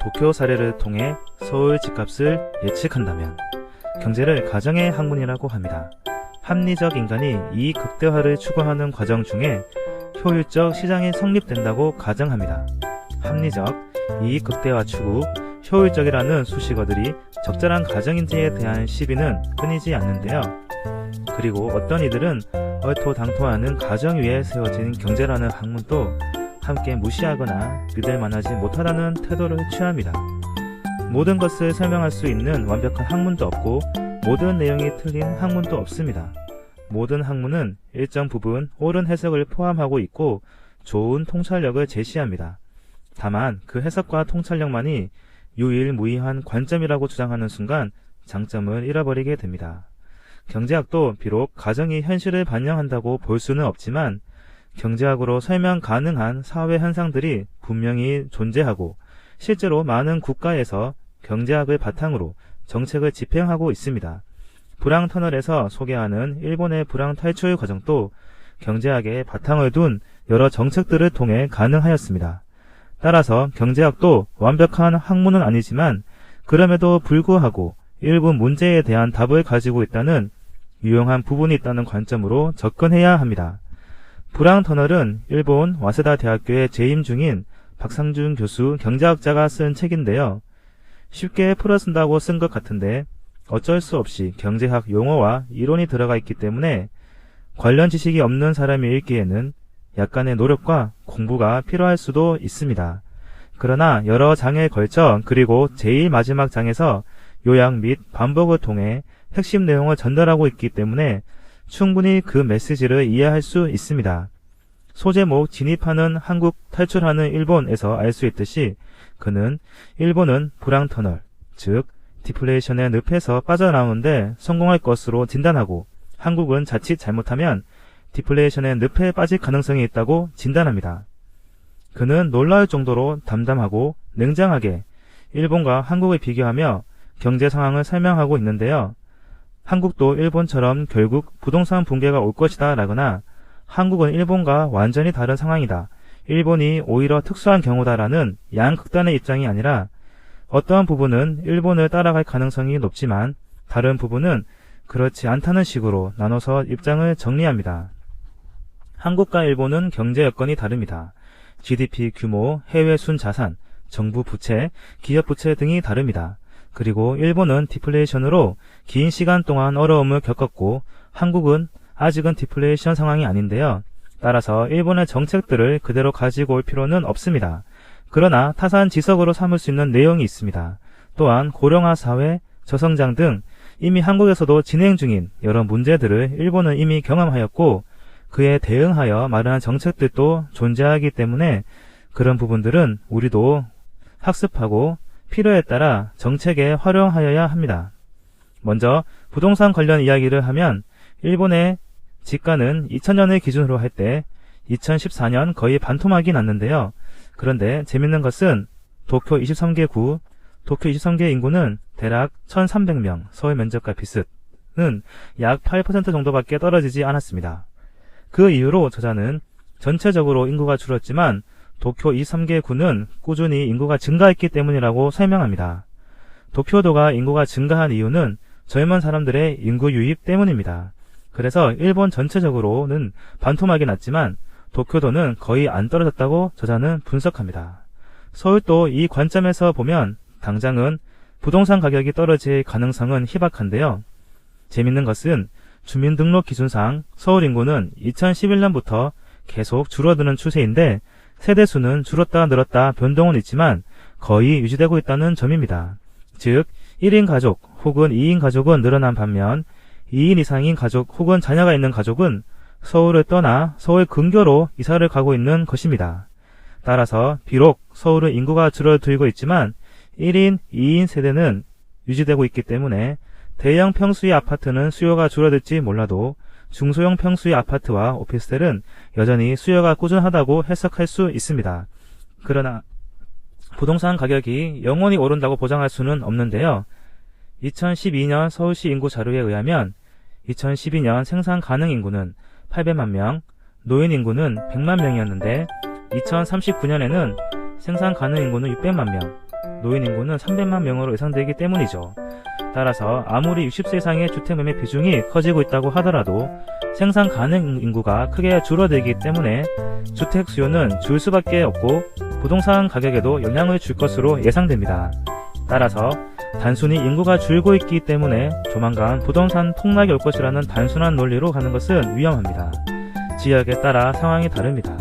도쿄 사례를 통해 서울 집값을 예측한다면 경제를 가정의 학문이라고 합니다. 합리적 인간이 이익 극대화를 추구하는 과정 중에 효율적 시장이 성립된다고 가정합니다. 합리적, 이익 극대화 추구, 효율적이라는 수식어들이 적절한 가정인지에 대한 시비는 끊이지 않는데요. 그리고 어떤 이들은 얼토당토하는 가정 위에 세워진 경제라는 학문도 함께 무시하거나 믿을 만하지 못하다는 태도를 취합니다. 모든 것을 설명할 수 있는 완벽한 학문도 없고 모든 내용이 틀린 학문도 없습니다. 모든 학문은 일정 부분 옳은 해석을 포함하고 있고 좋은 통찰력을 제시합니다. 다만 그 해석과 통찰력만이 유일무이한 관점이라고 주장하는 순간 장점을 잃어버리게 됩니다. 경제학도 비록 가정이 현실을 반영한다고 볼 수는 없지만 경제학으로 설명 가능한 사회 현상들이 분명히 존재하고 실제로 많은 국가에서 경제학을 바탕으로 정책을 집행하고 있습니다. 불황터널에서 소개하는 일본의 불황 탈출 과정도 경제학에 바탕을 둔 여러 정책들을 통해 가능하였습니다. 따라서 경제학도 완벽한 학문은 아니지만 그럼에도 불구하고 일부 문제에 대한 답을 가지고 있다는 유용한 부분이 있다는 관점으로 접근해야 합니다. 불황터널은 일본 와세다 대학교에 재임 중인 박상준 교수 경제학자가 쓴 책인데요. 쉽게 풀어쓴다고 쓴 것 같은데 어쩔 수 없이 경제학 용어와 이론이 들어가 있기 때문에 관련 지식이 없는 사람이 읽기에는 약간의 노력과 공부가 필요할 수도 있습니다. 그러나 여러 장에 걸쳐 그리고 제일 마지막 장에서 요약 및 반복을 통해 핵심 내용을 전달하고 있기 때문에 충분히 그 메시지를 이해할 수 있습니다. 소제목 진입하는 한국 탈출하는 일본에서 알 수 있듯이 그는 일본은 불황터널, 즉 디플레이션의 늪에서 빠져나오는데 성공할 것으로 진단하고 한국은 자칫 잘못하면 디플레이션의 늪에 빠질 가능성이 있다고 진단합니다. 그는 놀라울 정도로 담담하고 냉정하게 일본과 한국을 비교하며 경제 상황을 설명하고 있는데요. 한국도 일본처럼 결국 부동산 붕괴가 올 것이다 라거나 한국은 일본과 완전히 다른 상황이다, 일본이 오히려 특수한 경우다라는 양극단의 입장이 아니라 어떠한 부분은 일본을 따라갈 가능성이 높지만 다른 부분은 그렇지 않다는 식으로 나눠서 입장을 정리합니다. 한국과 일본은 경제 여건이 다릅니다. GDP 규모, 해외 순자산, 정부 부채, 기업 부채 등이 다릅니다. 그리고 일본은 디플레이션으로 긴 시간 동안 어려움을 겪었고 한국은 아직은 디플레이션 상황이 아닌데요. 따라서 일본의 정책들을 그대로 가지고 올 필요는 없습니다. 그러나 타산지석으로 삼을 수 있는 내용이 있습니다. 또한 고령화 사회, 저성장 등 이미 한국에서도 진행 중인 여러 문제들을 일본은 이미 경험하였고 그에 대응하여 마련한 정책들도 존재하기 때문에 그런 부분들은 우리도 학습하고 필요에 따라 정책에 활용하여야 합니다. 먼저 부동산 관련 이야기를 하면 일본의 지가는 2000년을 기준으로 할 때 2014년 거의 반토막이 났는데요. 그런데 재밌는 것은 도쿄 23개 구, 도쿄 23개 인구는 대략 1300명, 서울 면적과 비슷은 약 8% 정도밖에 떨어지지 않았습니다. 그 이유로 저자는 전체적으로 인구가 줄었지만 도쿄 23개 구는 꾸준히 인구가 증가했기 때문이라고 설명합니다. 도쿄도가 인구가 증가한 이유는 젊은 사람들의 인구 유입 때문입니다. 그래서 일본 전체적으로는 반토막이 났지만 도쿄도는 거의 안 떨어졌다고 저자는 분석합니다. 서울도 이 관점에서 보면 당장은 부동산 가격이 떨어질 가능성은 희박한데요. 재밌는 것은 주민등록 기준상 서울 인구는 2011년부터 계속 줄어드는 추세인데 세대수는 줄었다 늘었다 변동은 있지만 거의 유지되고 있다는 점입니다. 즉 1인 가족 혹은 2인 가족은 늘어난 반면 2인 이상인 가족 혹은 자녀가 있는 가족은 서울을 떠나 서울 근교로 이사를 가고 있는 것입니다. 따라서 비록 서울은 인구가 줄어들고 있지만 1인, 2인 세대는 유지되고 있기 때문에 대형 평수의 아파트는 수요가 줄어들지 몰라도 중소형 평수의 아파트와 오피스텔은 여전히 수요가 꾸준하다고 해석할 수 있습니다. 그러나 부동산 가격이 영원히 오른다고 보장할 수는 없는데요. 2012년 서울시 인구 자료에 의하면 2012년 생산 가능 인구는 800만 명, 노인 인구는 100만 명이었는데 2039년에는 생산 가능 인구는 600만 명, 노인 인구는 300만 명으로 예상되기 때문이죠. 따라서 아무리 60세 이상의 주택매매 비중이 커지고 있다고 하더라도 생산 가능 인구가 크게 줄어들기 때문에 주택 수요는 줄 수밖에 없고 부동산 가격에도 영향을 줄 것으로 예상됩니다. 따라서 단순히 인구가 줄고 있기 때문에 조만간 부동산 폭락이 올 것이라는 단순한 논리로 가는 것은 위험합니다. 지역에 따라 상황이 다릅니다.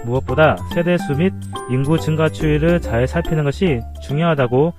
무엇보다 세대수 및 인구 증가 추이를 잘 살피는 것이 중요하다고